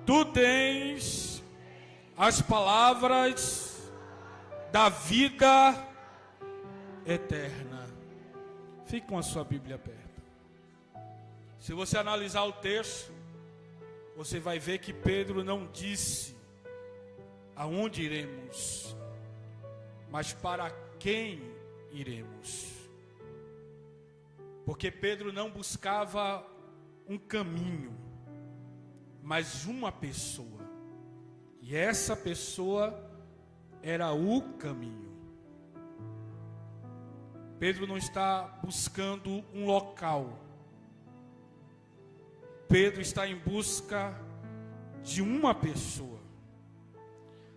Tu tens as palavras da vida eterna. Fique com a sua Bíblia aberta. Se você analisar o texto, você vai ver que Pedro não disse aonde iremos, mas para quem iremos. Porque Pedro não buscava um caminho, mas uma pessoa. E essa pessoa era o caminho. Pedro não está buscando um local. Pedro está em busca de uma pessoa.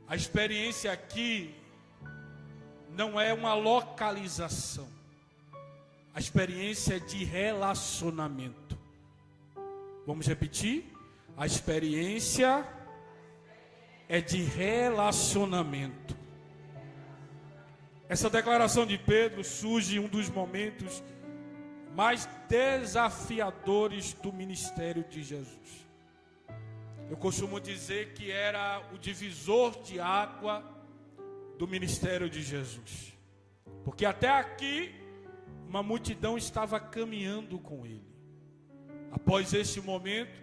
A experiência aqui não é uma localização. A experiência é de relacionamento. Vamos repetir? A experiência é de relacionamento. Essa declaração de Pedro surge em um dos momentos mais desafiadores do ministério de Jesus. Eu costumo dizer que era o divisor de água do ministério de Jesus. Porque até aqui, uma multidão estava caminhando com ele. Após esse momento,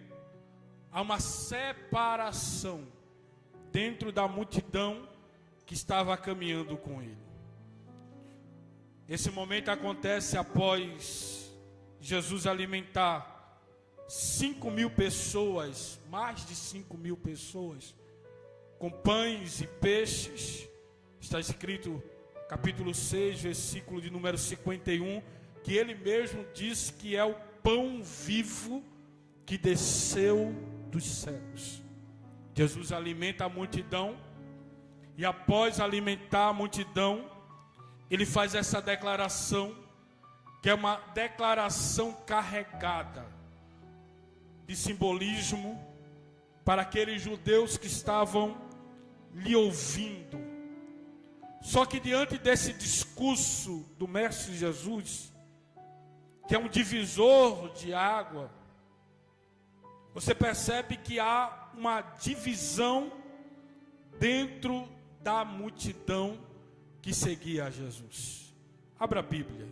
há uma separação dentro da multidão que estava caminhando com ele. Esse momento acontece após Jesus alimentar 5.000 pessoas, mais de 5.000 pessoas, com pães e peixes. Está escrito, capítulo 6, versículo de número 51, que ele mesmo diz que é o pão vivo que desceu dos céus. Jesus alimenta a multidão, e após alimentar a multidão, ele faz essa declaração, que é uma declaração carregada de simbolismo para aqueles judeus que estavam lhe ouvindo. Só que diante desse discurso do Mestre Jesus, que é um divisor de água, você percebe que há uma divisão dentro da multidão que seguia a Jesus. Abra a Bíblia.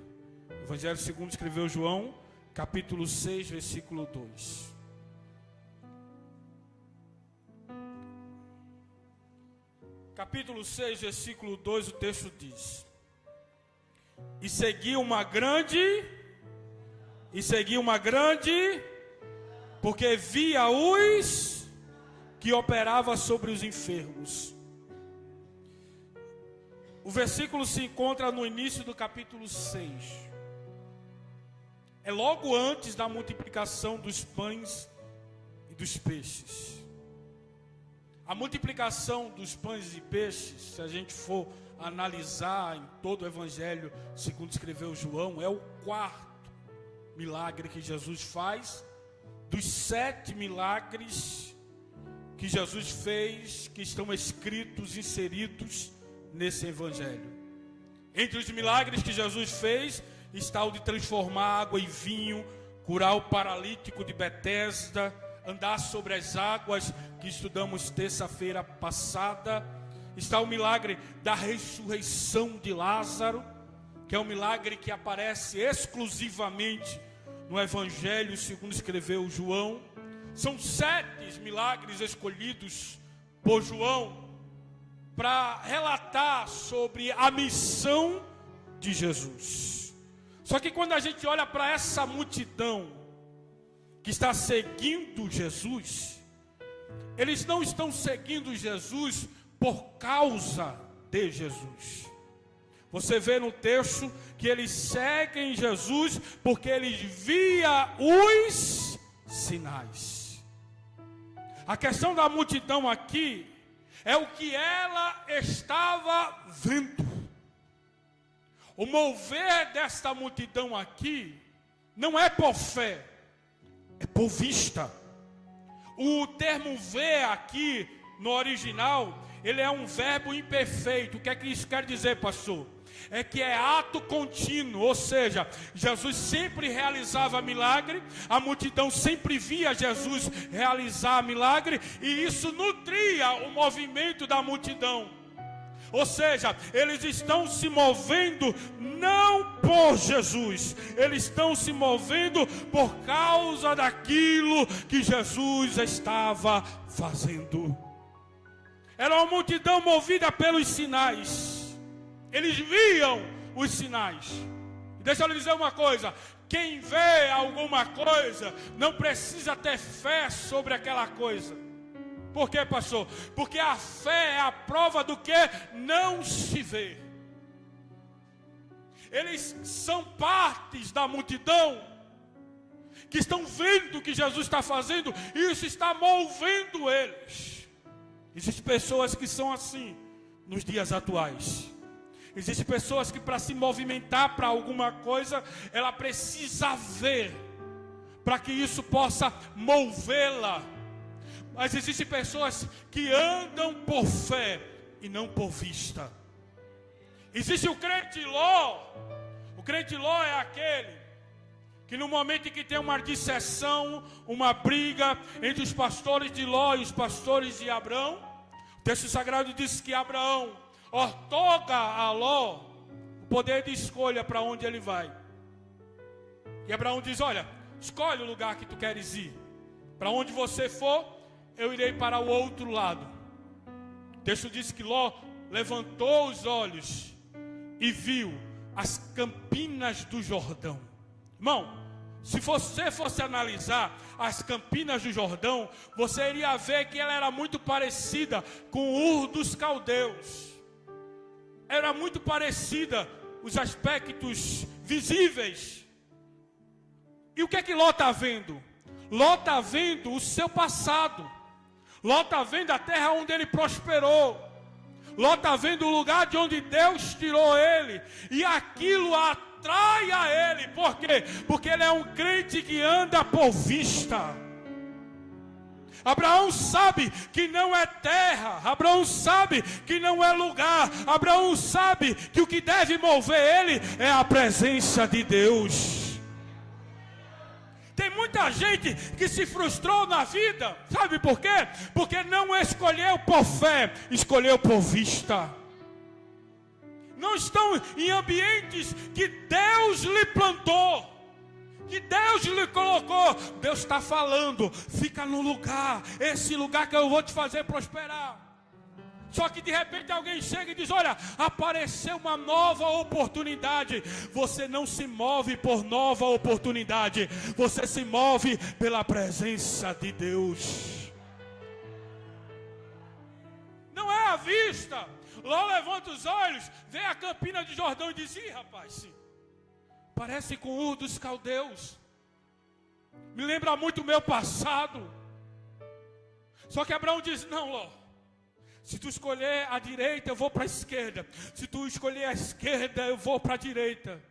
Evangelho segundo escreveu João, capítulo 6, versículo 2. Capítulo 6, versículo 2, o texto diz: E seguia uma grande, porque via os que operava sobre os enfermos. O versículo se encontra no início do capítulo 6. É logo antes da multiplicação dos pães e dos peixes. A multiplicação dos pães e peixes, se a gente for analisar em todo o Evangelho, segundo escreveu João, é o quarto milagre que Jesus faz, dos 7 milagres que Jesus fez, que estão escritos, inseridos nesse Evangelho. Entre os milagres que Jesus fez, está o de transformar água em vinho, curar o paralítico de Betesda, andar sobre as águas, que estudamos terça-feira passada. Está o milagre da ressurreição de Lázaro, que é um milagre que aparece exclusivamente no Evangelho segundo escreveu João. São 7 milagres escolhidos por João para relatar sobre a missão de Jesus. Só que quando a gente olha para essa multidão que está seguindo Jesus, eles não estão seguindo Jesus por causa de Jesus. Você vê no texto que eles seguem Jesus porque eles viam os sinais. A questão da multidão aqui é o que ela estava vendo. O mover desta multidão aqui não é por fé, é por vista. O termo ver aqui no original, ele é um verbo imperfeito. O que é que isso quer dizer, pastor? é que é ato contínuo, ou seja, Jesus sempre realizava milagre, a multidão sempre via Jesus realizar milagre, e isso nutria o movimento da multidão. Ou seja, eles estão se movendo não por Jesus, eles estão se movendo por causa daquilo que Jesus estava fazendo. Era uma multidão movida pelos sinais. Eles viam os sinais. Deixa eu lhe dizer uma coisa: quem vê alguma coisa não precisa ter fé sobre aquela coisa. Por quê, pastor? Porque a fé é a prova do que não se vê. Eles são partes da multidão que estão vendo o que Jesus está fazendo, e isso está movendo eles. Existem pessoas que são assim nos dias atuais. Existem pessoas que, para se movimentar para alguma coisa, ela precisa ver, para que isso possa movê-la. Mas existem pessoas que andam por fé e não por vista. Existe o crente Ló. O crente Ló é aquele que, no momento em que tem uma dissessão, uma briga entre os pastores de Ló e os pastores de Abrão, o texto sagrado diz que Abraão outorga a Ló o poder de escolha para onde ele vai. E Abraão diz: olha, escolhe o lugar que tu queres ir. Para onde você for, eu irei para o outro lado. O texto diz que Ló levantou os olhos e viu as campinas do Jordão. Irmão, se você fosse analisar as campinas do Jordão, você iria ver que ela era muito parecida com Ur dos Caldeus. Era muito parecida os aspectos visíveis. E o que é que Ló está vendo? Ló está vendo o seu passado. Ló está vendo a terra onde ele prosperou. Ló está vendo o lugar de onde Deus tirou ele. E aquilo atrai a ele. Por quê? Porque ele é um crente que anda por vista. Abraão sabe que não é terra. Abraão sabe que não é lugar. Abraão sabe que o que deve mover ele é a presença de Deus. Tem muita gente que se frustrou na vida. Sabe por quê? Porque não escolheu por fé, escolheu por vista. Não estão em ambientes que Deus lhe plantou, que Deus lhe colocou. Deus está falando: fica no lugar, esse lugar que eu vou te fazer prosperar. Só que de repente alguém chega e diz: olha, apareceu uma nova oportunidade. Você não se move por nova oportunidade, você se move pela presença de Deus. Não é a vista. Ló levanta os olhos, vê a campina de Jordão e diz: ih, rapaz, parece com Ur dos Caldeus. Me lembra muito o meu passado. Só que Abraão diz: não, Ló, se tu escolher a direita, eu vou para a esquerda. Se tu escolher a esquerda, eu vou para a direita.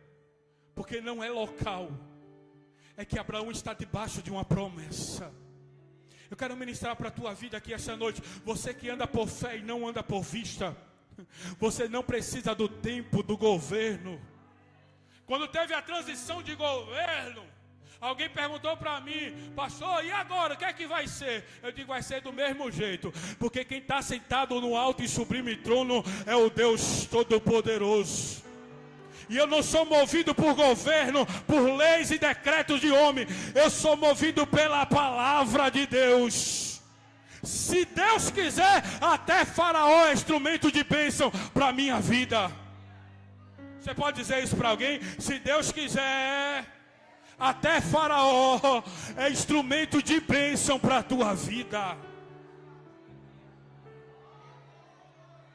Porque não é local. É que Abraão está debaixo de uma promessa. Eu quero ministrar para a tua vida aqui essa noite. Você que anda por fé e não anda por vista. Você não precisa do tempo do governo. Quando teve a transição de governo, alguém perguntou para mim: pastor, e agora, o que é que vai ser? Eu digo: vai ser do mesmo jeito. Porque quem está sentado no alto e sublime trono é o Deus Todo-Poderoso. E eu não sou movido por governo, por leis e decretos de homem. Eu sou movido pela palavra de Deus. Se Deus quiser, até Faraó é instrumento de bênção para a minha vida. Você pode dizer isso para alguém? Se Deus quiser, até Faraó é instrumento de bênção para a tua vida.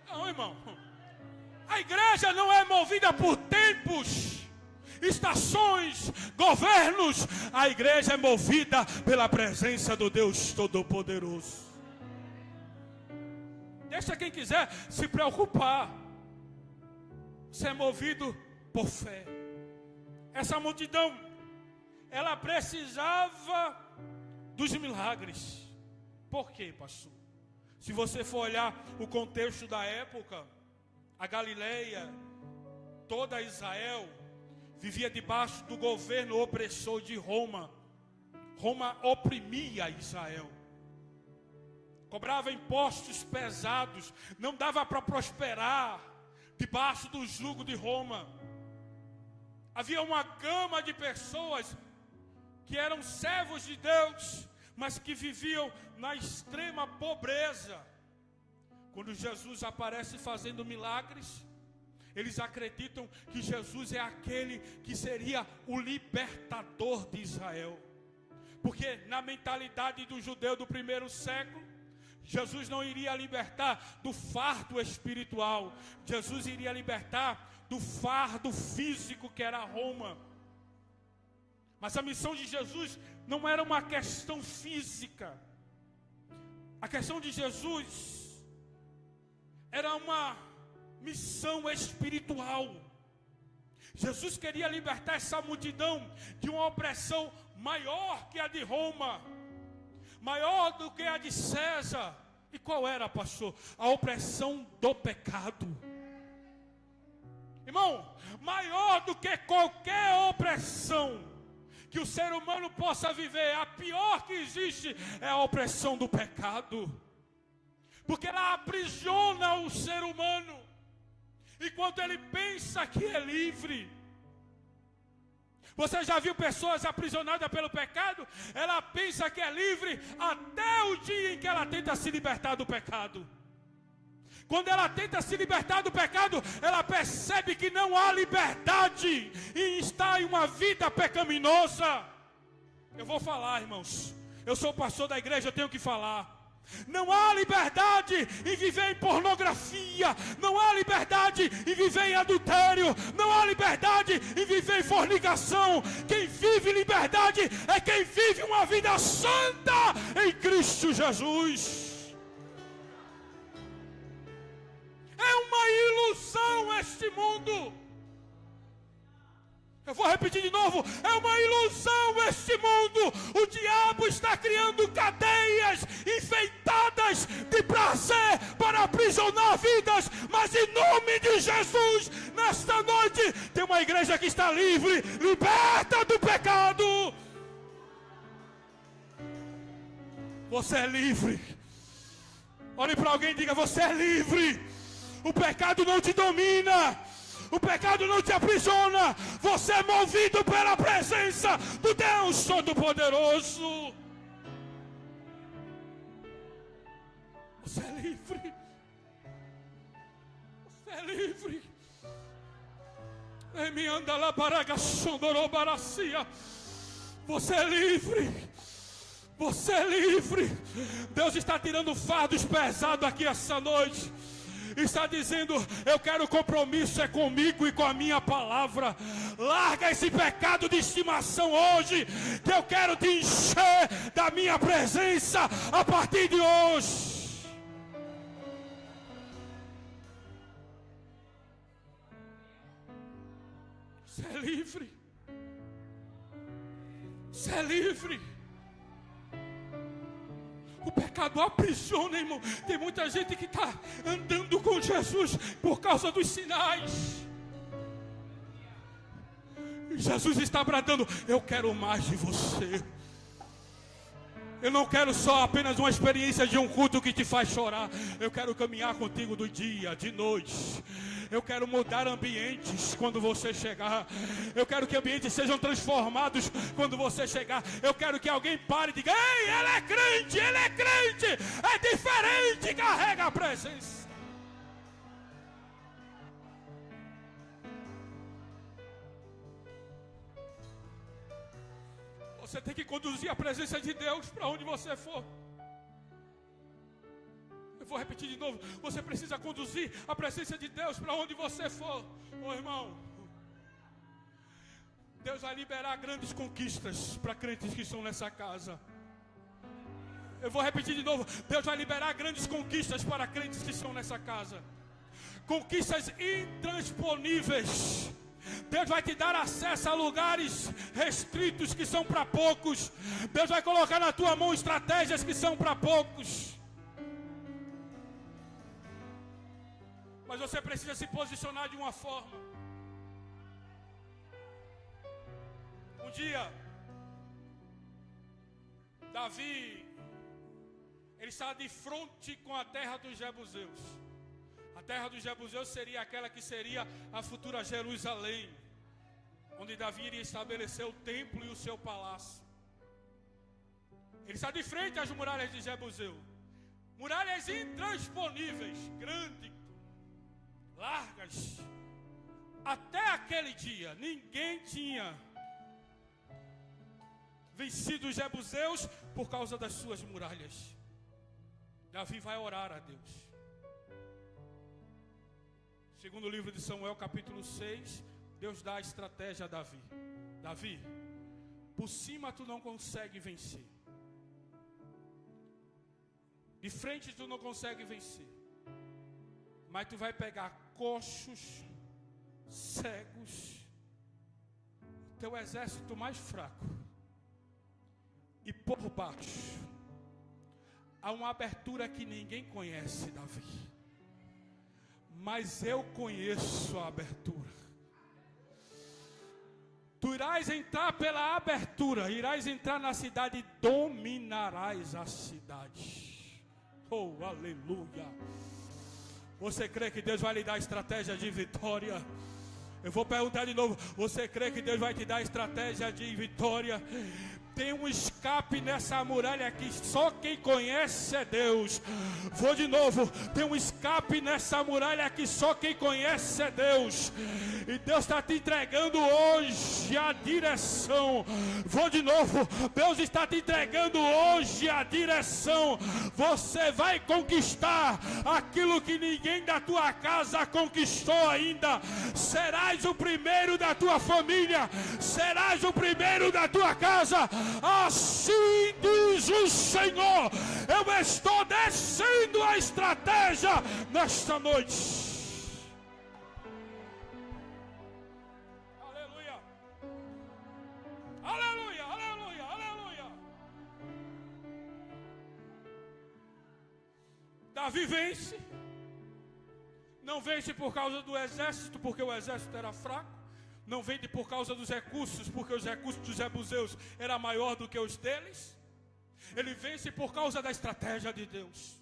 Não, irmão. A igreja não é movida por tempos, estações, governos. A igreja é movida pela presença do Deus Todo-Poderoso. Deixa quem quiser se preocupar. Você é movido por fé. Essa multidão, ela precisava dos milagres. Por quê, pastor? Se você for olhar o contexto da época, a Galileia toda Israel vivia debaixo do governo opressor de Roma. Roma oprimia Israel, cobrava impostos pesados, não dava para prosperar debaixo do jugo de Roma. Havia uma gama de pessoas que eram servos de Deus, mas que viviam na extrema pobreza. Quando Jesus aparece fazendo milagres, eles acreditam que Jesus é aquele que seria o libertador de Israel. Porque na mentalidade do judeu do primeiro século, Jesus não iria libertar do fardo espiritual. Jesus iria libertar do fardo físico que era Roma. Mas a missão de Jesus não era uma questão física. A questão de Jesus era uma missão espiritual. Jesus queria libertar essa multidão de uma opressão maior que a de Roma, maior do que a de César. E qual era, pastor? A opressão do pecado. Irmão, maior do que qualquer opressão que o ser humano possa viver, a pior que existe é a opressão do pecado. Porque ela aprisiona o ser humano, enquanto ele pensa que é livre. Você já viu pessoas aprisionadas pelo pecado? Ela pensa que é livre até o dia em que ela tenta se libertar do pecado. Quando ela tenta se libertar do pecado, ela percebe que não há liberdade e está em uma vida pecaminosa. Eu vou falar, irmãos. Eu sou pastor da igreja, eu tenho que falar. Não há liberdade em viver em pornografia. Não há liberdade em viver em adultério. Não há liberdade em viver em fornicação. Quem vive liberdade é quem vive uma vida santa em Cristo Jesus. É uma ilusão este mundo. Eu vou repetir de novo, é uma ilusão este mundo. O diabo está criando cadeias enfeitadas de prazer para aprisionar vidas. Mas em nome de Jesus, nesta noite, tem uma igreja que está livre, liberta do pecado. Você é livre. Olhe para alguém e diga, você é livre. O pecado não te domina. O pecado não te aprisiona. Você é movido pela presença do Deus Todo-Poderoso. Você é livre. Você é livre. Você é livre. Você é livre. Deus está tirando fardos pesados aqui essa noite. Está dizendo, eu quero compromisso é comigo e com a minha palavra. Larga esse pecado de estimação hoje, que eu quero te encher da minha presença a partir de hoje. Você é livre. Você é livre. O pecado aprisiona, irmão. Tem muita gente que está andando com Jesus por causa dos sinais. Jesus está bradando, eu quero mais de você. Eu não quero só apenas uma experiência de um culto que te faz chorar. Eu quero caminhar contigo do dia, de noite. Eu quero mudar ambientes quando você chegar. Eu quero que ambientes sejam transformados quando você chegar. Eu quero que alguém pare e diga, ei, ele é crente, é diferente, carrega a presença. Você tem que conduzir a presença de Deus para onde você for. Eu vou repetir de novo. Você precisa conduzir a presença de Deus para onde você for. Ô irmão, Deus vai liberar grandes conquistas para crentes que estão nessa casa. Eu vou repetir de novo. Deus vai liberar grandes conquistas para crentes que estão nessa casa. Conquistas intransponíveis. Deus vai te dar acesso a lugares restritos que são para poucos. Deus vai colocar na tua mão estratégias que são para poucos. Mas você precisa se posicionar de uma forma. dia, Davi, ele estava de frente com a terra dos Jebuseus. A terra dos Jebuseus seria aquela que seria a futura Jerusalém, onde Davi iria estabelecer o templo e o seu palácio. Ele está de frente às muralhas de Jebuseu. Muralhas intransponíveis, grandes, largas. Até aquele dia, ninguém tinha vencido os Jebuseus por causa das suas muralhas. Davi vai orar a Deus. Segundo o livro de Samuel, capítulo 6, Deus dá a estratégia a Davi. Davi, por cima tu não consegue vencer. De frente tu não consegue vencer. Mas tu vai pegar coxos, cegos, teu exército mais fraco, e por baixo há uma abertura que ninguém conhece, Davi, mas eu conheço a abertura. Tu irás entrar pela abertura, irás entrar na cidade e dominarás a cidade. Oh, aleluia. Você crê que Deus vai lhe dar estratégia de vitória? Eu vou perguntar de novo. Você crê que Deus vai te dar estratégia de vitória? Tem um escape nessa muralha que só quem conhece é Deus. Vou de novo. Tem um escape nessa muralha que só quem conhece é Deus. E Deus está te entregando hoje a direção. Vou de novo. Deus está te entregando hoje a direção. Você vai conquistar aquilo que ninguém da tua casa conquistou ainda. Serás o primeiro da tua família. Serás o primeiro da tua casa. Assim diz o Senhor. Eu estou descendo a estratégia nesta noite. Aleluia. Aleluia, aleluia, aleluia. Davi vence. Não vence por causa do exército, porque o exército era fraco. Não vende por causa dos recursos, porque os recursos dos jebuseus eram maior do que os deles. Ele vence por causa da estratégia de Deus.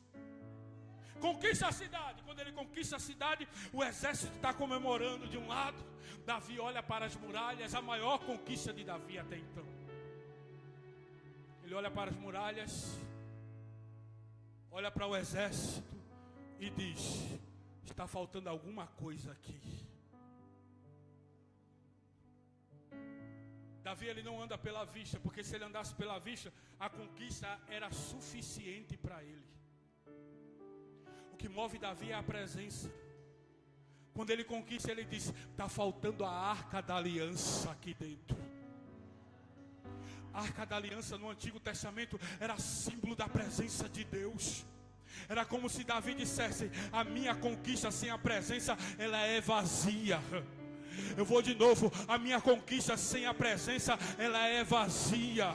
Conquista a cidade. Quando ele conquista a cidade, o exército está comemorando de um lado. Davi olha para as muralhas, a maior conquista de Davi até então. Ele olha para as muralhas, olha para o exército e diz: está faltando alguma coisa aqui. Davi, ele não anda pela vista, porque se ele andasse pela vista, a conquista era suficiente para ele. O que move Davi é a presença. Quando ele conquista, ele diz: está faltando a arca da aliança aqui dentro. A arca da aliança no Antigo Testamento era símbolo da presença de Deus. Era como se Davi dissesse: a minha conquista sem a presença, ela é vazia. Eu vou de novo. A minha conquista sem a presença, ela é vazia.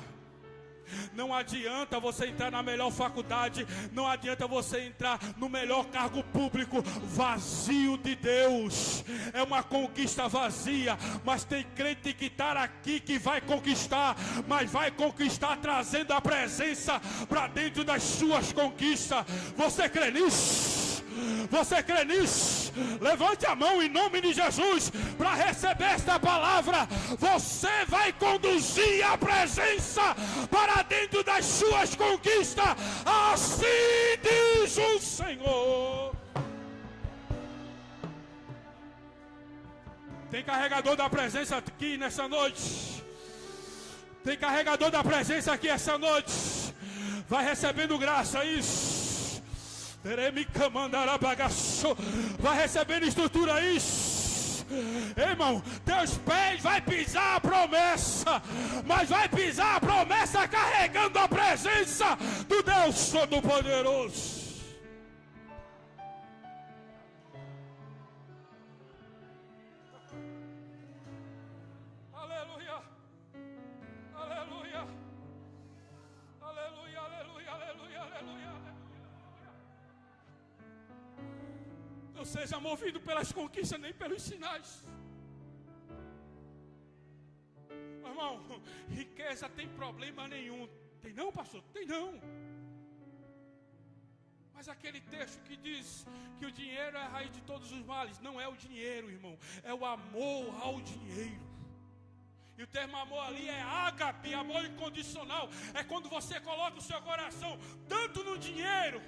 Não adianta você entrar na melhor faculdade, não adianta você entrar no melhor cargo público vazio de Deus. É uma conquista vazia. Mas tem crente que está aqui que vai conquistar, mas vai conquistar trazendo a presença para dentro das suas conquistas. Você crê nisso? Você crê nisso? Levante a mão em nome de Jesus para receber esta palavra. Você vai conduzir a presença para dentro das suas conquistas. Assim diz o Senhor. Tem carregador da presença aqui nessa noite. Tem carregador da presença aqui essa noite. Vai recebendo graça, isso. Vai recebendo estrutura, isso. Irmão, teus pés vai pisar a promessa, mas vai pisar a promessa carregando a presença do Deus Todo-Poderoso. Aleluia, aleluia, aleluia, aleluia, aleluia, aleluia. Não seja movido pelas conquistas nem pelos sinais. Irmão, riqueza tem problema nenhum. Tem não, pastor? Tem não. Mas aquele texto que diz que o dinheiro é a raiz de todos os males, não é o dinheiro, irmão, é o amor ao dinheiro. E o termo amor ali é ágape, amor incondicional. É quando você coloca o seu coração tanto no dinheiro,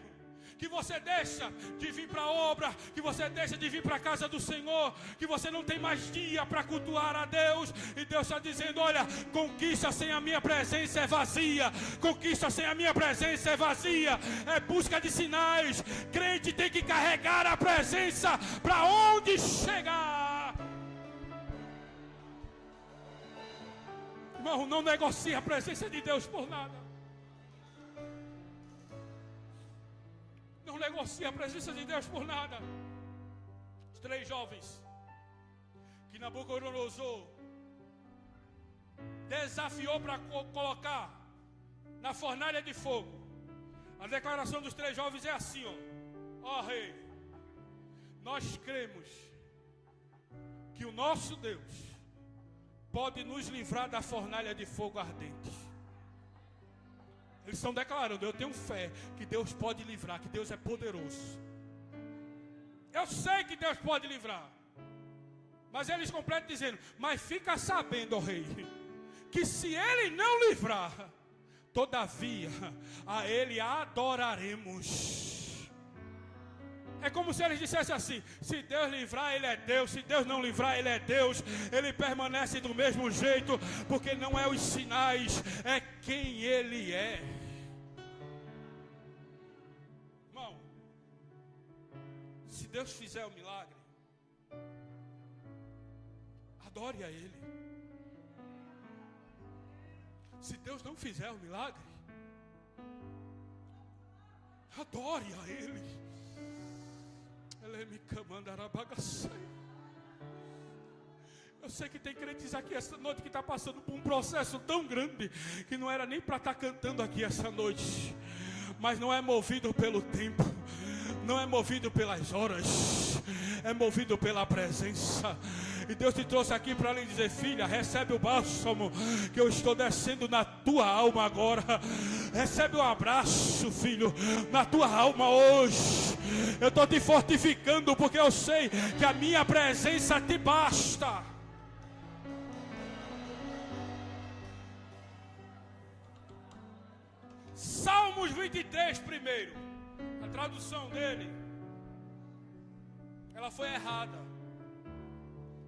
que você deixa de vir para a obra, que você deixa de vir para a casa do Senhor, que você não tem mais dia para cultuar a Deus. E Deus está dizendo: olha, conquista sem a minha presença é vazia. Conquista sem a minha presença é vazia. É busca de sinais. Crente tem que carregar a presença para onde chegar. Irmão, não negocie a presença de Deus por nada. Não negocie a presença de Deus por nada. Os 3 jovens que Nabucodonosor desafiou para colocar na fornalha de fogo. A declaração dos 3 jovens é assim, ó rei, nós cremos que o nosso Deus pode nos livrar da fornalha de fogo ardente. Eles estão declarando: eu tenho fé que Deus pode livrar, que Deus é poderoso. Eu sei que Deus pode livrar. Mas eles completam dizendo: mas fica sabendo, ó rei, que se Ele não livrar, todavia a Ele adoraremos. É como se eles dissessem assim: se Deus livrar, Ele é Deus. Se Deus não livrar, Ele é Deus. Ele permanece do mesmo jeito, porque não é os sinais, é quem Ele é. Irmão, se Deus fizer o milagre, adore a Ele. Se Deus não fizer o milagre, adore a Ele. Eu sei que tem crentes aqui essa noite que está passando por um processo tão grande que não era nem para estar cantando aqui essa noite, mas não é movido pelo tempo, não é movido pelas horas, é movido pela presença. E Deus te trouxe aqui para lhe dizer: filha, recebe o bálsamo que eu estou descendo na tua alma agora. Recebe um abraço, filho, na tua alma hoje. Eu estou te fortificando, porque eu sei que a minha presença te basta. Salmos 23 primeiro, a tradução dele, ela foi errada.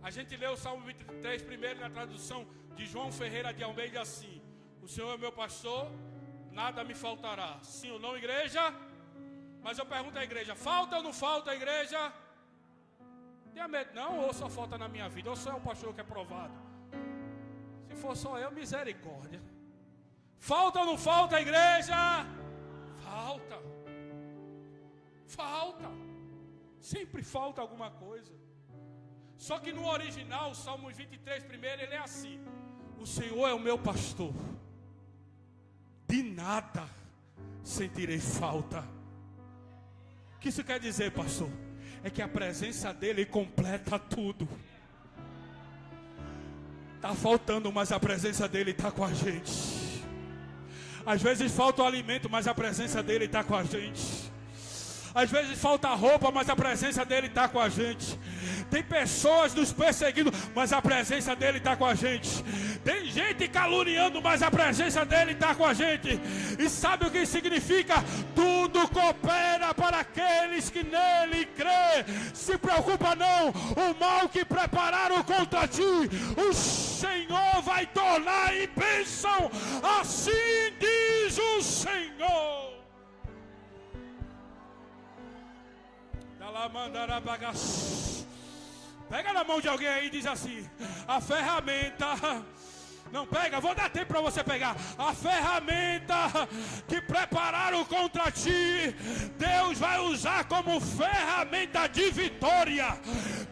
A gente lê o Salmo 23 primeiro na tradução de João Ferreira de Almeida assim: o Senhor é meu pastor, nada me faltará. Sim ou não, igreja? Mas eu pergunto à igreja: falta ou não falta, igreja? Tenha medo não, ou só falta na minha vida, ou só é o pastor que é provado? Se for só eu, misericórdia. Falta ou não falta, igreja? Falta. Falta. Sempre falta alguma coisa. Só que no original, o Salmo 23 primeiro, ele é assim: o Senhor é o meu pastor, de nada sentirei falta. O que isso quer dizer, pastor? É que a presença dele completa tudo. Está faltando, mas a presença dele está com a gente. Às vezes falta o alimento, mas a presença dele está com a gente. Às vezes falta roupa, mas a presença dele está com a gente. Tem pessoas nos perseguindo, mas a presença dele está com a gente. Tem gente caluniando, mas a presença dele está com a gente. E sabe o que significa? Tudo coopera para aqueles que nele crê. Se preocupa não, o mal que prepararam contra ti, o Senhor vai tornar em bênção. Assim diz o Senhor. Pega na mão de alguém aí e diz assim: a ferramenta, não pega, vou dar tempo para você pegar. A ferramenta que prepararam contra ti, Deus vai usar como ferramenta de vitória.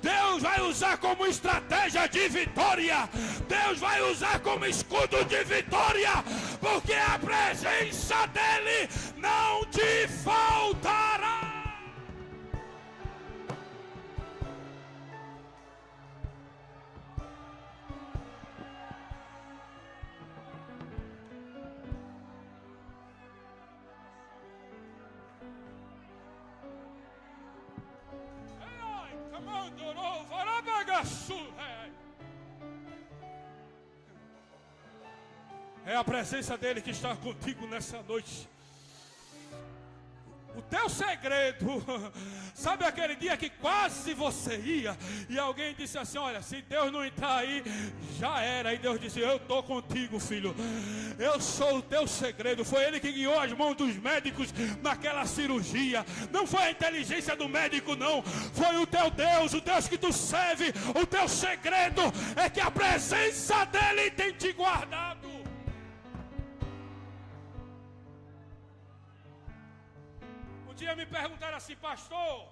Deus vai usar como estratégia de vitória. Deus vai usar como escudo de vitória, porque a presença dele não te faltará. É a presença dele que está contigo nessa noite. O teu segredo, sabe aquele dia que quase você ia e alguém disse assim: olha, se Deus não entrar aí, já era. E Deus disse: eu estou contigo, filho, eu sou o teu segredo. Foi ele que guiou as mãos dos médicos naquela cirurgia. Não foi a inteligência do médico, não, foi o teu Deus, o Deus que tu serve. O teu segredo é que a presença dele tem te guardado. Um dia me perguntaram assim: pastor,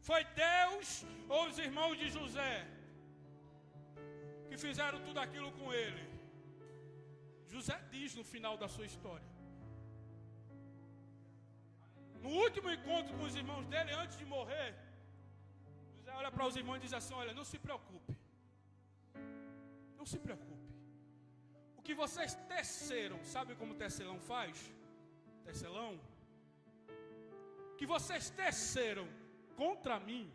foi Deus ou os irmãos de José que fizeram tudo aquilo com ele? José diz no final da sua história, no último encontro com os irmãos dele, antes de morrer, José olha para os irmãos e diz assim: olha, não se preocupe, não se preocupe, o que vocês teceram, sabe como tecelão faz? Tecelão, que vocês teceram contra mim,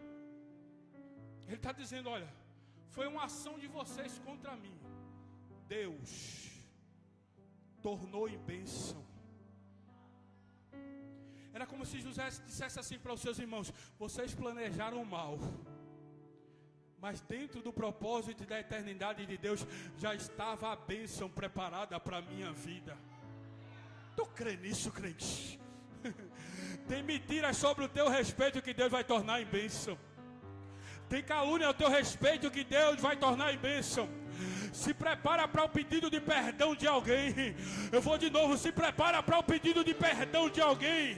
ele está dizendo: olha, foi uma ação de vocês contra mim, Deus tornou em bênção. Era como se José dissesse assim para os seus irmãos: vocês planejaram mal, mas dentro do propósito da eternidade de Deus já estava a bênção preparada para a minha vida. Tu crê nisso, crente? Tem mentiras sobre o teu respeito que Deus vai tornar em bênção. Tem calúnia ao teu respeito que Deus vai tornar em bênção. Se prepara para o pedido de perdão de alguém. Eu vou de novo: se prepara para o pedido de perdão de alguém.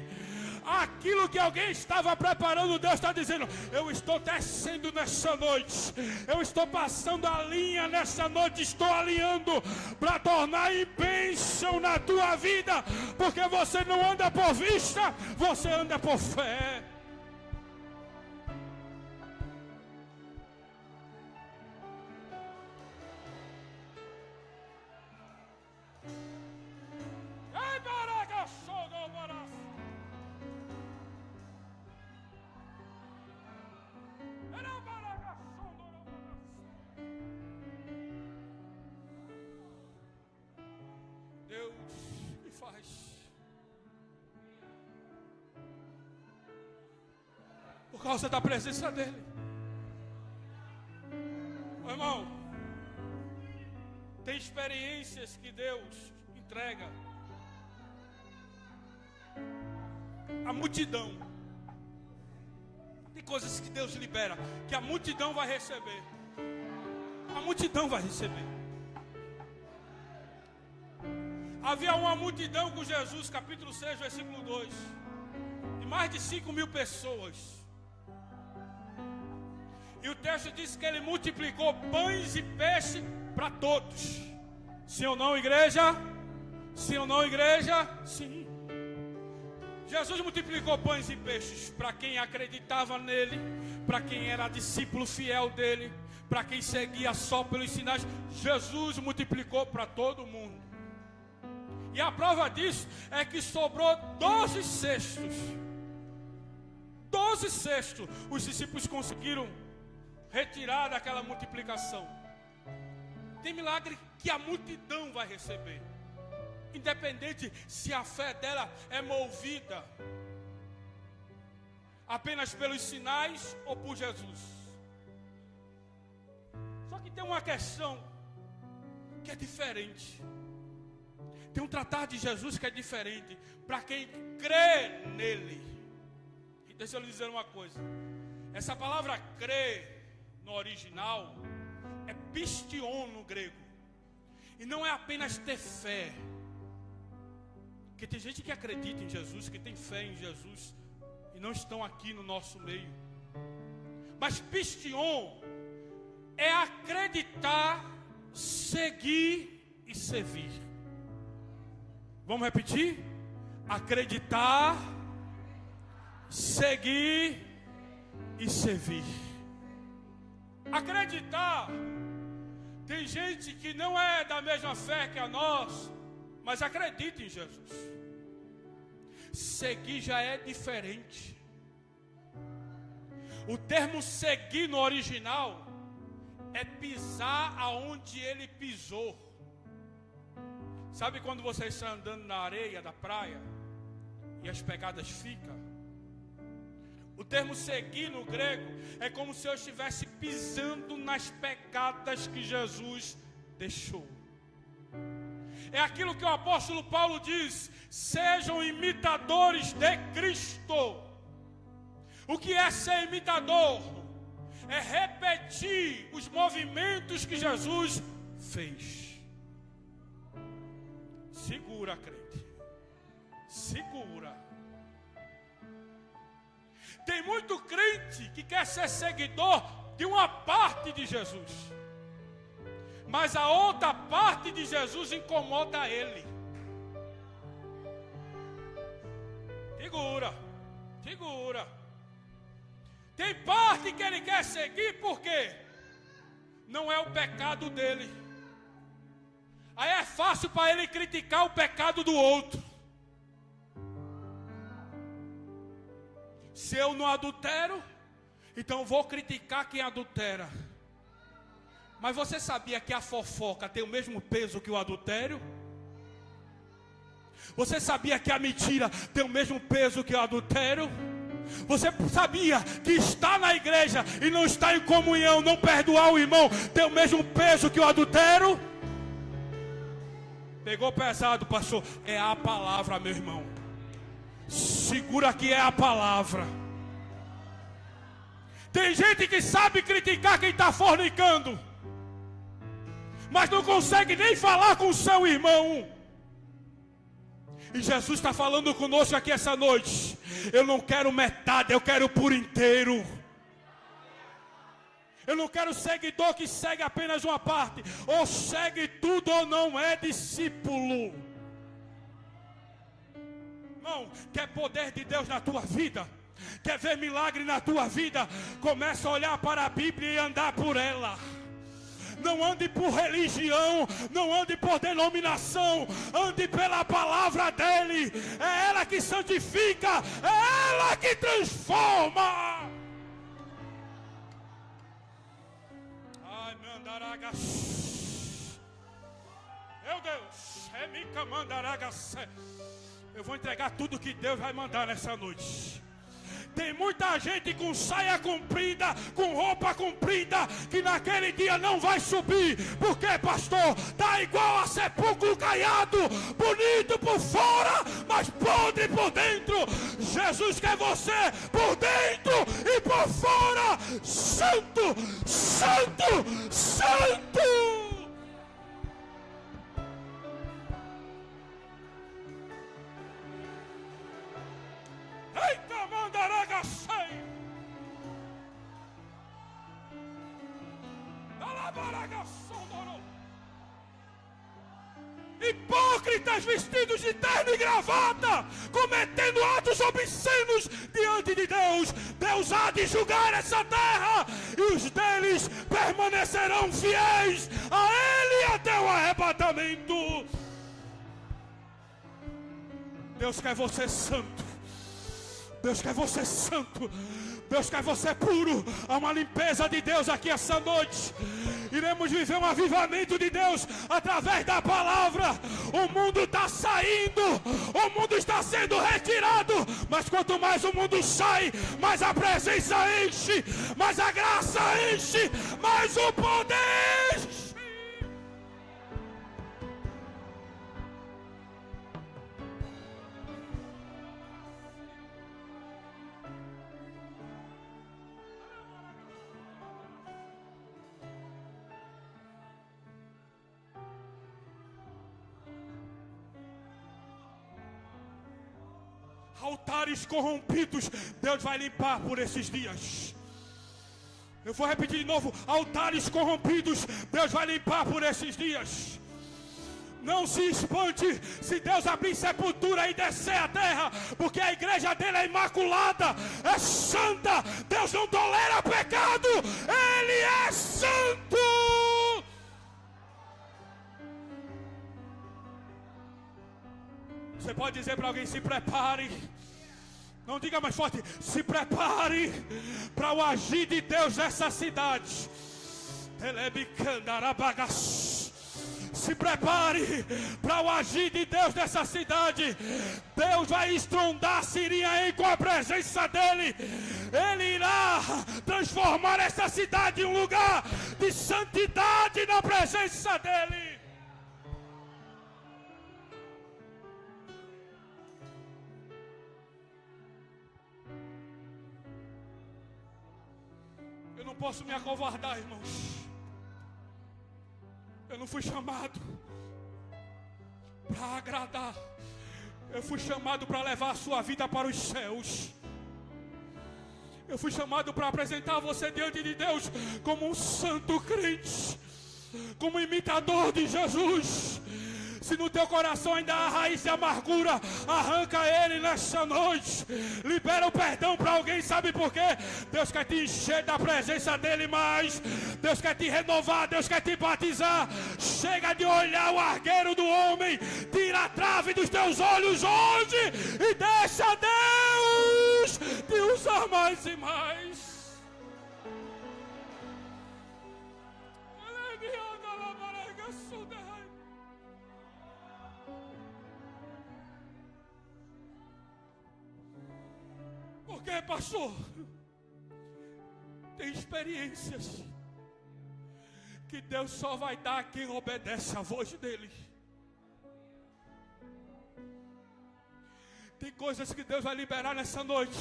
Aquilo que alguém estava preparando, Deus está dizendo: eu estou descendo nessa noite, eu estou passando a linha nessa noite, estou alinhando para tornar em bênção na tua vida, porque você não anda por vista, você anda por fé. Deus me faz, por causa da presença dele. Meu irmão, tem experiências que Deus entrega a multidão. Tem coisas que Deus libera que a multidão vai receber. A multidão vai receber. Havia uma multidão com Jesus, capítulo 6, versículo 2, de mais de 5.000 pessoas. E o texto diz que ele multiplicou pães e peixe para todos. Sim ou não, igreja? Sim ou não, igreja? Sim. Jesus multiplicou pães e peixes para quem acreditava nele, para quem era discípulo fiel dele, para quem seguia só pelos sinais. Jesus multiplicou para todo mundo. E a prova disso é que sobrou 12 cestos. 12 cestos os discípulos conseguiram retirar daquela multiplicação. Tem milagre que a multidão vai receber, independente se a fé dela é movida apenas pelos sinais ou por Jesus. Só que tem uma questão que é diferente. Tem um tratar de Jesus que é diferente para quem crê nele. E deixa eu lhe dizer uma coisa: essa palavra crer no original é pistion no grego. E não é apenas ter fé. Porque tem gente que acredita em Jesus, que tem fé em Jesus, e não estão aqui no nosso meio. Mas pistion é acreditar, seguir e servir. Vamos repetir? Acreditar, seguir e servir. Acreditar. Tem gente que não é da mesma fé que a nós, mas acredita em Jesus. Seguir já é diferente. O termo seguir no original é pisar aonde ele pisou. Sabe quando você está andando na areia da praia e as pegadas ficam? O termo seguir no grego é como se eu estivesse pisando nas pegadas que Jesus deixou. É aquilo que o apóstolo Paulo diz: sejam imitadores de Cristo. O que é ser imitador? É repetir os movimentos que Jesus fez. Segura, crente. Segura. Tem muito crente que quer ser seguidor de uma parte de Jesus, mas a outra parte de Jesus incomoda ele. Segura. Segura. Tem parte que ele quer seguir porque não é o pecado dele. Aí é fácil para ele criticar o pecado do outro. Se eu não adultero, então vou criticar quem adultera. Mas você sabia que a fofoca tem o mesmo peso que o adultério? Você sabia que a mentira tem o mesmo peso que o adultério? Você sabia que estar na igreja e não estar em comunhão, não perdoar o irmão, tem o mesmo peso que o adultério? Pegou pesado, pastor? É a palavra, meu irmão. Segura que é a palavra. Tem gente que sabe criticar quem está fornicando, mas não consegue nem falar com o seu irmão. E Jesus está falando conosco aqui essa noite. Eu não quero metade, eu quero por inteiro. Eu não quero seguidor que segue apenas uma parte. Ou segue tudo ou não é discípulo. Irmão, quer poder de Deus na tua vida? Quer ver milagre na tua vida? Começa a olhar para a Bíblia e andar por ela. Não ande por religião, não ande por denominação, ande pela palavra dele. É ela que santifica, é ela que transforma. Ai, mandaragas. Meu Deus, é mica mandaragas. Eu vou entregar tudo que Deus vai mandar nessa noite. Tem muita gente com saia comprida, com roupa comprida, que naquele dia não vai subir. Por quê, pastor? Está igual a sepulcro caiado, bonito por fora, mas podre por dentro. Jesus quer você por dentro e por fora, santo, santo, santo. Eita, mandaraga sei. Alabaraga sondoro. Hipócritas vestidos de terno e gravata, cometendo atos obscenos diante de Deus. Deus há de julgar essa terra, e os deles permanecerão fiéis a Ele até o arrebatamento. Deus quer você santo. Deus quer você santo. Deus quer você puro. Há uma limpeza de Deus aqui essa noite. Iremos viver um avivamento de Deus através da palavra. O mundo está saindo, o mundo está sendo retirado, mas quanto mais o mundo sai, mais a presença enche, mais a graça enche, mais o poder enche. Altares corrompidos, Deus vai limpar por esses dias. Eu vou repetir de novo: altares corrompidos, Deus vai limpar por esses dias. Não se espante se Deus abrir sepultura e descer a terra, porque a igreja dele é imaculada, é santa. Deus não tolera pecado, Ele é santo. Você pode dizer para alguém: se prepare, Não diga mais forte. Se prepare para o agir de Deus nessa cidade. Se prepare para o agir de Deus nessa cidade. Deus vai estrondar Sirinhaém com a presença dele. Ele irá transformar essa cidade em um lugar de santidade na presença dele. Eu não posso me acovardar, irmãos. Eu não fui chamado para agradar. Eu fui chamado para levar a sua vida para os céus. Eu fui chamado para apresentar você diante de Deus como um santo crente, como imitador de Jesus. Se no teu coração ainda há raiz de amargura, arranca ele nessa noite. Libera o perdão para alguém, sabe por quê? Deus quer te encher da presença dele mais. Deus quer te renovar, Deus quer te batizar. Chega de olhar o argueiro do homem. Tira a trave dos teus olhos hoje e deixa Deus te usar mais e mais. Porque, pastor, tem experiências que Deus só vai dar a quem obedece à voz dele. Tem coisas que Deus vai liberar nessa noite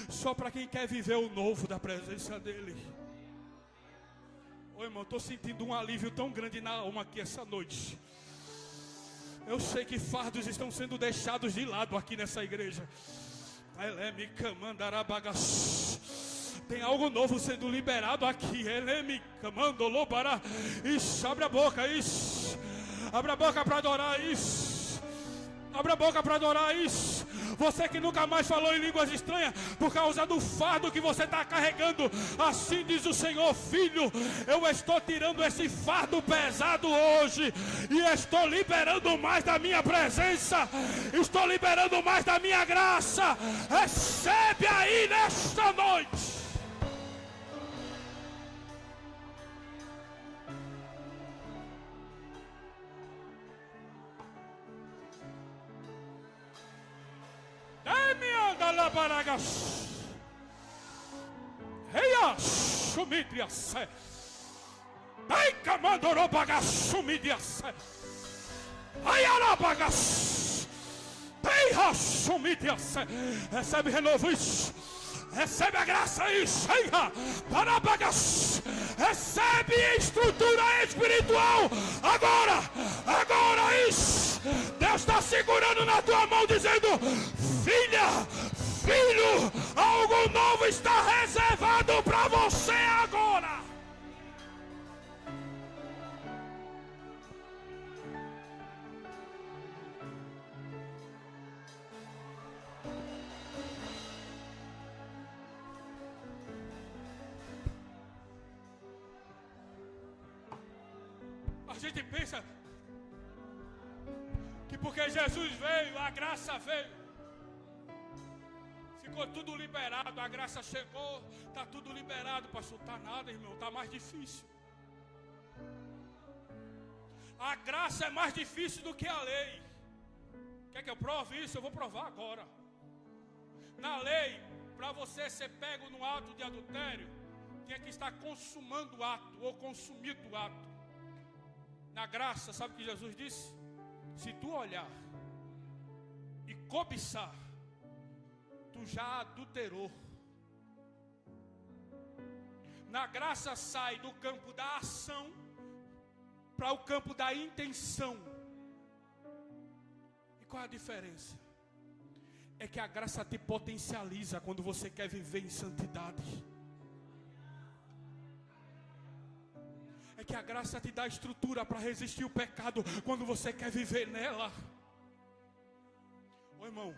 só para quem quer viver o novo da presença dele. Ô irmão, estou sentindo um alívio tão grande na alma aqui essa noite. Eu sei que fardos estão sendo deixados de lado aqui nessa igreja. Tem algo novo sendo liberado aqui. Isso, abre a boca, isso. Abre a boca para adorar isso. Abre a boca para adorar isso. Você que nunca mais falou em línguas estranhas por causa do fardo que você está carregando, assim diz o Senhor: filho, eu estou tirando esse fardo pesado hoje e estou liberando mais da minha presença, estou liberando mais da minha graça. Recebe aí nesta noite. Recebe renovo isso. Recebe a graça isso. Recebe estrutura espiritual. Agora isso. Deus está segurando na tua mão dizendo: filha, filho, algo novo está reservado para você agora. A gente pensa que porque Jesus veio, a graça veio, ficou tudo liberado, a graça chegou, está tudo liberado. Pastor, está nada, irmão, está mais difícil. A graça é mais difícil do que a lei. Quer que eu prove isso? Eu vou provar agora. Na lei, para você ser pego no ato de adultério, tinha que estar consumando o ato ou consumido o ato. Na graça, sabe o que Jesus disse? Se tu olhar e cobiçar, tu já adulterou. Na graça sai do campo da ação para o campo da intenção. E qual é a diferença? É que a graça te potencializa quando você quer viver em santidade. É que a graça te dá estrutura para resistir o pecado quando você quer viver nela. Ô irmão,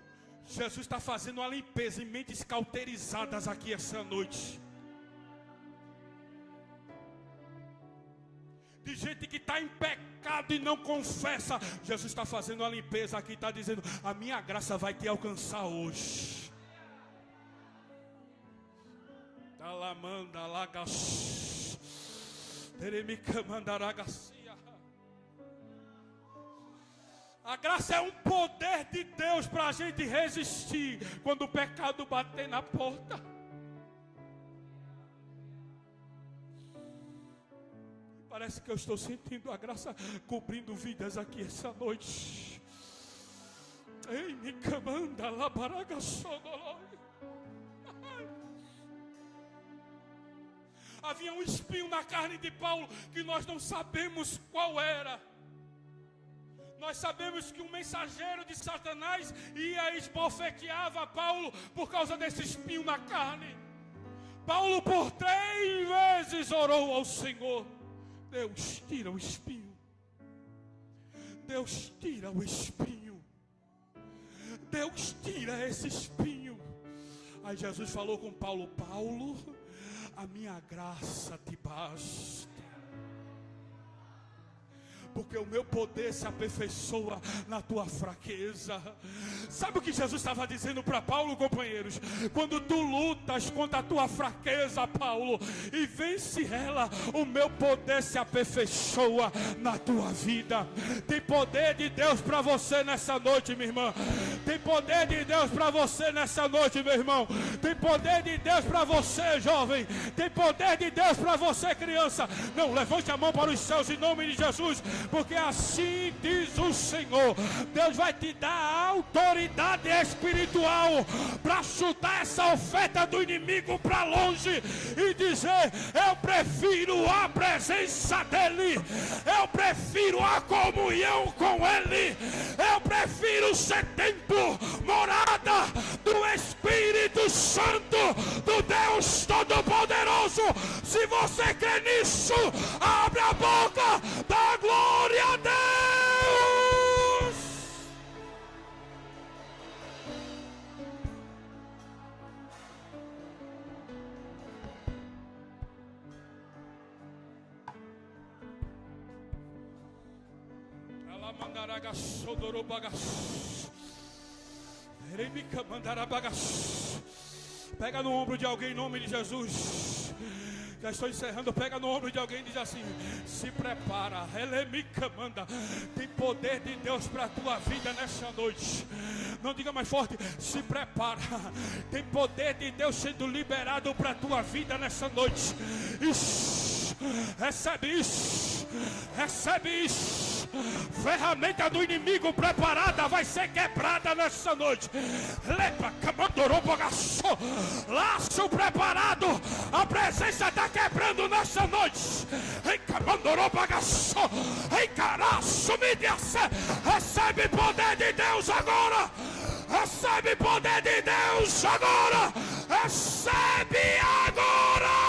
Jesus está fazendo uma limpeza em mentes cauterizadas aqui essa noite. De gente que está em pecado e não confessa. Jesus está fazendo uma limpeza aqui, está dizendo: a minha graça vai te alcançar hoje. Alamanda lagas. Teremica mandaragacia. A graça é um poder de Deus para a gente resistir quando o pecado bater na porta. Parece que eu estou sentindo a graça cobrindo vidas aqui essa noite. Ei, me camanda lá baraga sodolói. Havia um espinho na carne de Paulo que nós não sabemos qual era. Nós sabemos que um mensageiro de Satanás ia e esbofeteava Paulo por causa desse espinho na carne. Paulo por 3 vezes orou ao Senhor. Deus, tira o espinho. Deus, tira o espinho. Deus, tira esse espinho. Aí Jesus falou com Paulo: Paulo, a minha graça te basta, porque o meu poder se aperfeiçoa na tua fraqueza. Sabe o que Jesus estava dizendo para Paulo, companheiros? Quando tu lutas contra a tua fraqueza, Paulo, e vence ela, o meu poder se aperfeiçoa na tua vida. Tem poder de Deus para você nessa noite, minha irmã. Tem poder de Deus para você nessa noite, meu irmão. Tem poder de Deus para você, jovem. Tem poder de Deus para você, criança. Não, levante a mão para os céus em nome de Jesus, porque assim diz o Senhor: Deus vai te dar autoridade espiritual para chutar essa oferta do inimigo para longe e dizer: eu prefiro a presença dele, eu prefiro a comunhão com ele, eu prefiro ser templo, morada do Espírito Santo, do Deus Todo-Poderoso. Se você crê nisso, abre a boca, dá glória a Deus. Ela mandará gaçodorobagas. Eremica mandará bagas. Pega no ombro de alguém em nome de Jesus. Já estou encerrando. Pega no ombro de alguém e diz assim: se prepara, Elemica manda. Tem poder de Deus para a tua vida nessa noite. Não diga mais forte: se prepara. Tem poder de Deus sendo liberado para a tua vida nessa noite. Isso. Recebe isso. Recebe isso. Ferramenta do inimigo preparada vai ser quebrada nessa noite. Lepa, camandorobogaço. Laço preparado. A presença está quebrando nessa noite. Ei, camandorobogaço. Ei, caraço, mídiace. Recebe poder de Deus agora. Recebe poder de Deus agora. Recebe agora.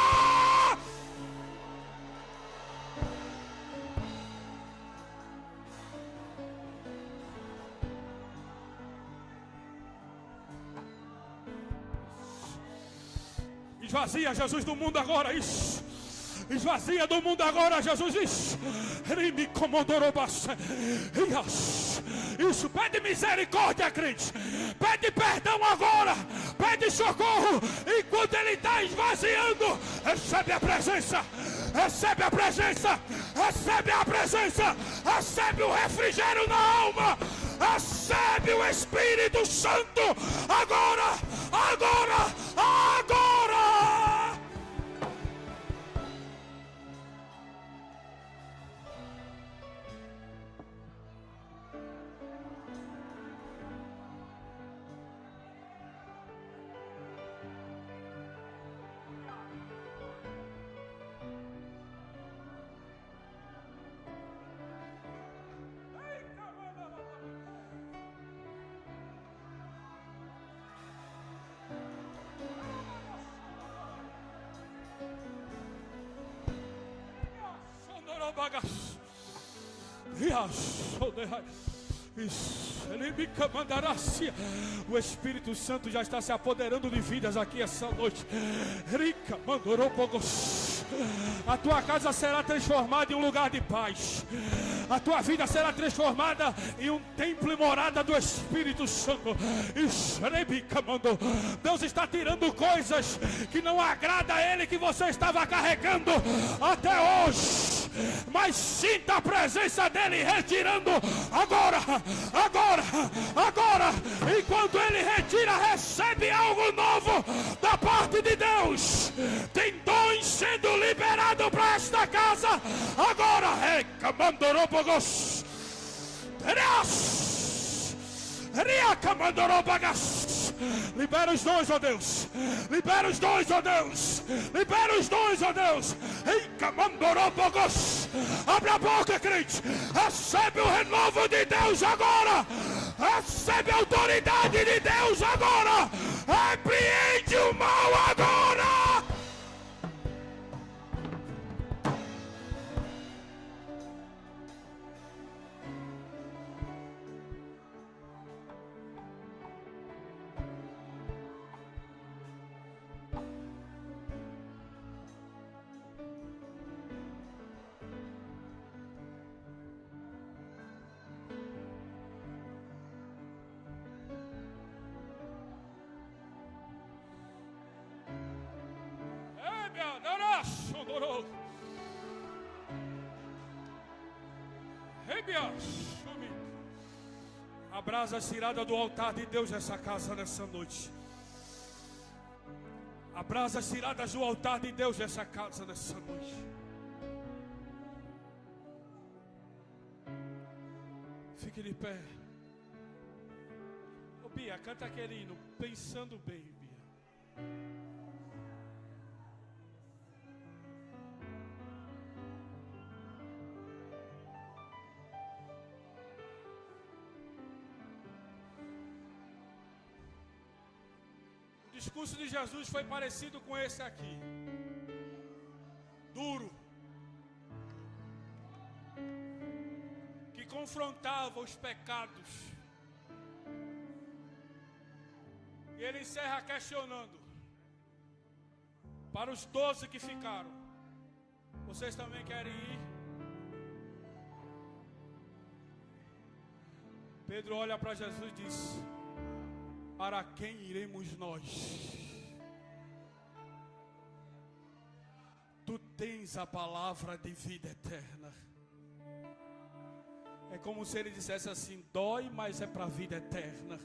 Esvazia, Jesus, do mundo agora, isso. Esvazia do mundo agora, Jesus, isso. Isso, pede misericórdia, crente. Pede perdão agora. Pede socorro. Enquanto ele está esvaziando, recebe a presença. Recebe a presença. Recebe a presença. Recebe o refrigério na alma. Recebe o Espírito Santo agora. Agora. Agora. O Espírito Santo já está se apoderando de vidas aqui essa noite. A tua casa será transformada em um lugar de paz. a tua vida será transformada em um templo e morada do Espírito Santo. Deus está tirando coisas que não agrada a Ele, que você estava carregando até hoje, mas sinta a presença dEle retirando agora, enquanto Ele retira, recebe algo novo da parte de Deus. Tem dons sendo liberados para esta casa agora. Libera os dons, ó Deus. Libera os dons, ó Deus. Libera os dons, ó Deus. Abre a boca, crente. Recebe o renovo de Deus agora. Recebe a autoridade de Deus agora. Repreende o mal agora. A brasa tirada do altar de Deus nessa casa nessa noite. A brasa tirada do altar de Deus nessa casa nessa noite. Fique de pé. Ô Bia, canta aquele hino, Pensando Bem, Bia. O discurso de Jesus foi parecido com esse aqui. Duro. Que confrontava os pecados. E ele encerra questionando. Para os 12 que ficaram. Vocês também querem ir? Pedro olha para Jesus e diz: para quem iremos nós? Tu tens a palavra de vida eterna. É como se ele dissesse assim: dói, mas é para a vida eterna.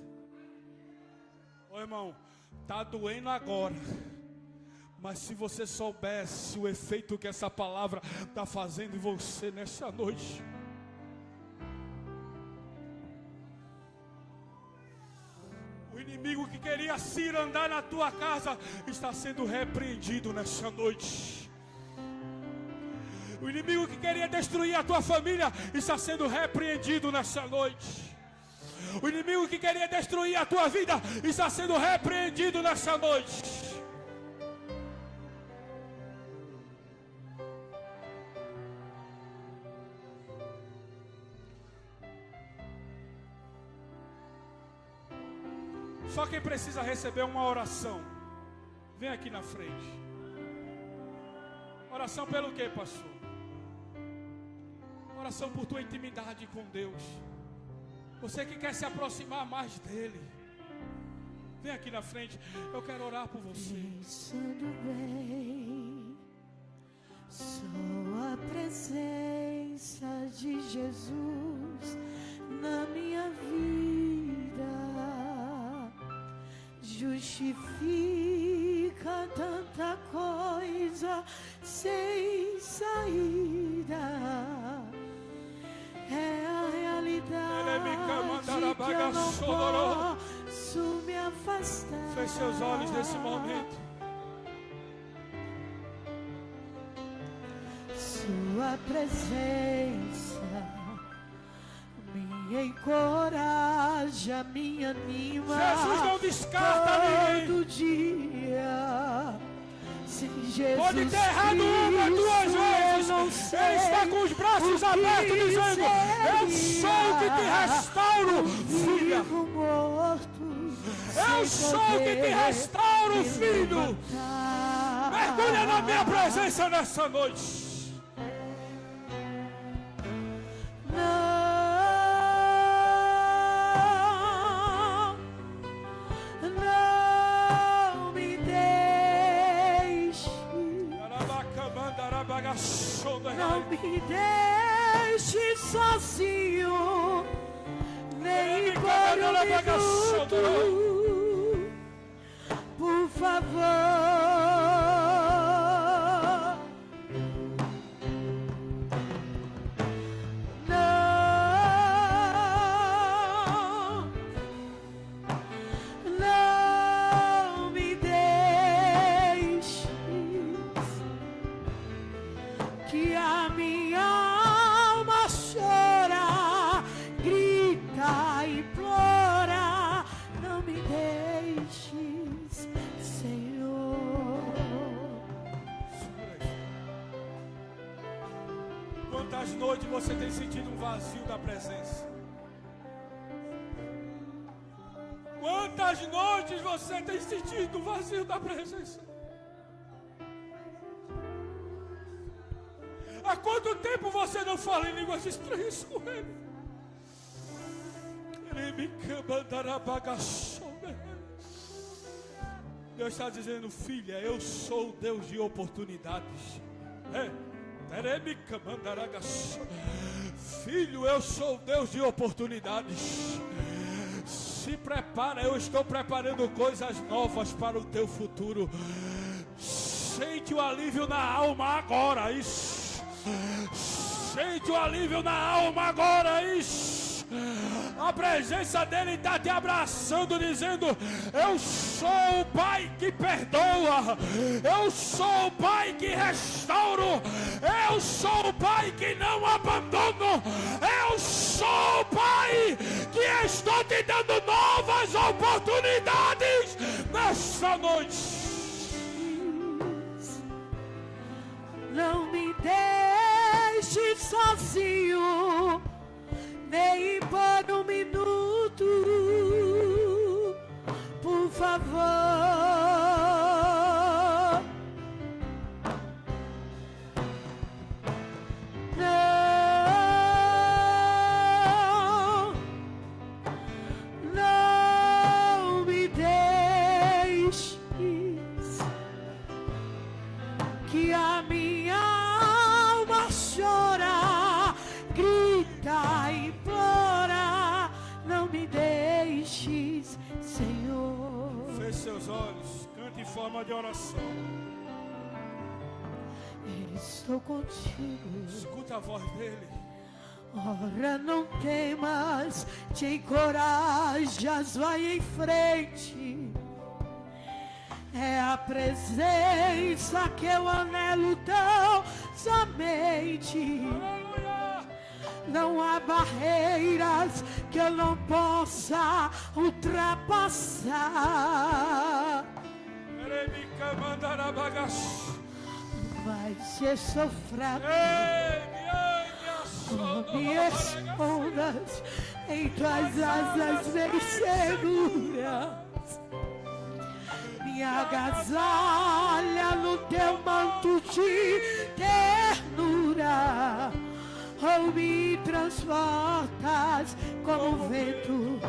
Ô irmão, tá doendo agora, mas se você soubesse o efeito que essa palavra está fazendo em você nessa noite. O inimigo que queria cirandar na tua casa está sendo repreendido nessa noite. O inimigo que queria destruir a tua família está sendo repreendido nessa noite. O inimigo que queria destruir a tua vida está sendo repreendido nessa noite. Só quem precisa receber uma oração, vem aqui na frente. Oração pelo quê, pastor? Oração por tua intimidade com Deus. Você que quer se aproximar mais dele, vem aqui na frente. Eu quero orar por você. Pensando bem, só a presença de Jesus na minha vida justifica tanta coisa sem saída. É a realidade que eu não posso me afastar. Feche seus olhos nesse momento. Sua presença me encoraja, me anima. Jesus não descarta ninguém. Todo dia. Sem Jesus pode ter errado uma, duas vezes. Ele está com os braços abertos dizendo: eu sou o que te restauro, filha. Eu sou o que te restauro, filho. Mergulha na minha presença nessa noite. me deixe sozinho, nem por um minuto, por favor. Não me deixes que a minha alma chora, grita, implora. Não me deixes, Senhor. Quantas noites você tem sentido um vazio da presença? Quantas noites você tem sentido o vazio da presença? Há quanto tempo você não fala em línguas estranhas com Ele? Deus está dizendo, filha, eu sou o Deus de oportunidades. Filho, eu sou o Deus de oportunidades. Se prepara, eu estou preparando coisas novas para o teu futuro. Sente o alívio na alma agora, isso. Sente o alívio na alma agora, isso. A presença dele está te abraçando, dizendo: eu sou o Pai que perdoa, eu sou o Pai que restauro, eu sou o Pai que não abandono, eu sou o Pai que estou te dando novas oportunidades nesta noite. Não me deixe sozinho, nem por um minuto, por favor. Não me deixes que a minha alma chora, grita, implora. Não me deixes, Senhor. Feche seus olhos, cante em forma de oração. Estou contigo. Escuta a voz dele. Ora, não temas, te encorajas, vai em frente. É a presença que eu anelo tão somente. Aleluia! Não há barreiras que eu não possa ultrapassar. Mas eu sou fraco, me escondas em tuas asas bem seguras. Me agasalha no teu manto de ternura, ou me transportas como vento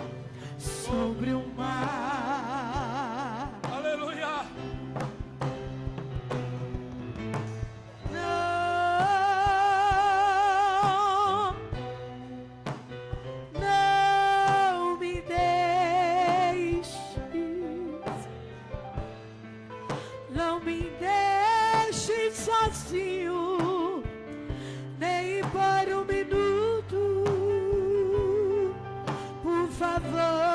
sobre o mar. Aleluia! Não me deixes, não me deixes sozinho, nem por um minuto, por favor.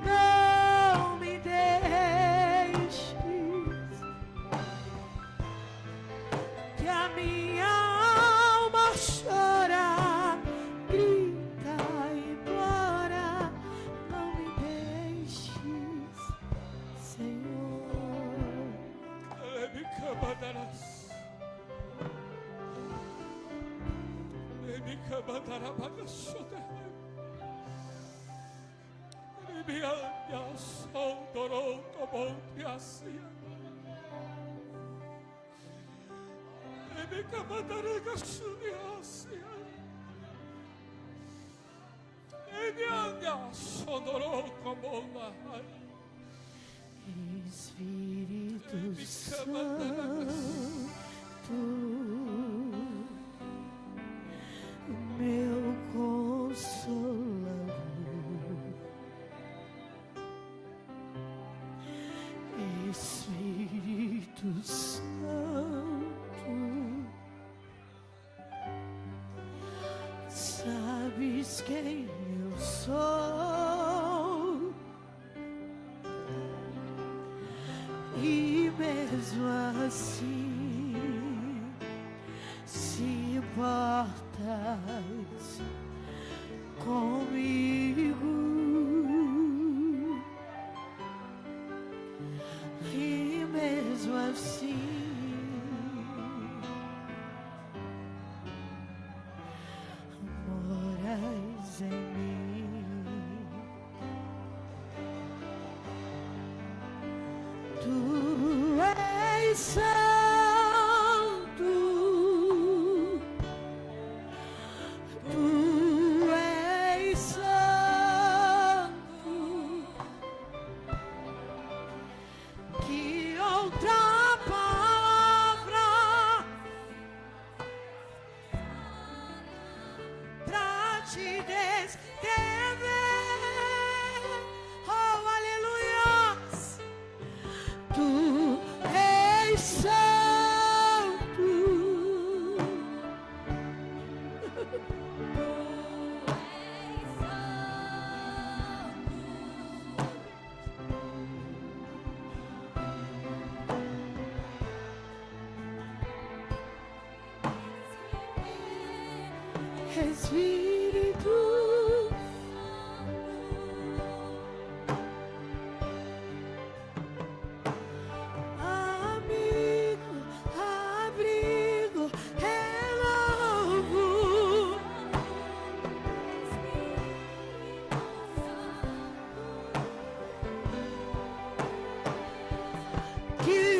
Não me deixes que a minha alma chora, grita, implora. Não me deixes, Senhor. Espírito Santo, meu consolador, Espírito Santo, sabes quem eu sou, e mesmo assim se importas comigo, e mesmo assim moras em mim. Tu és santo, tu és santo. Que outra palavra pra te descrever? Oh, aleluia! Tu és santo, Espírito amigo, abrigo, renovo, que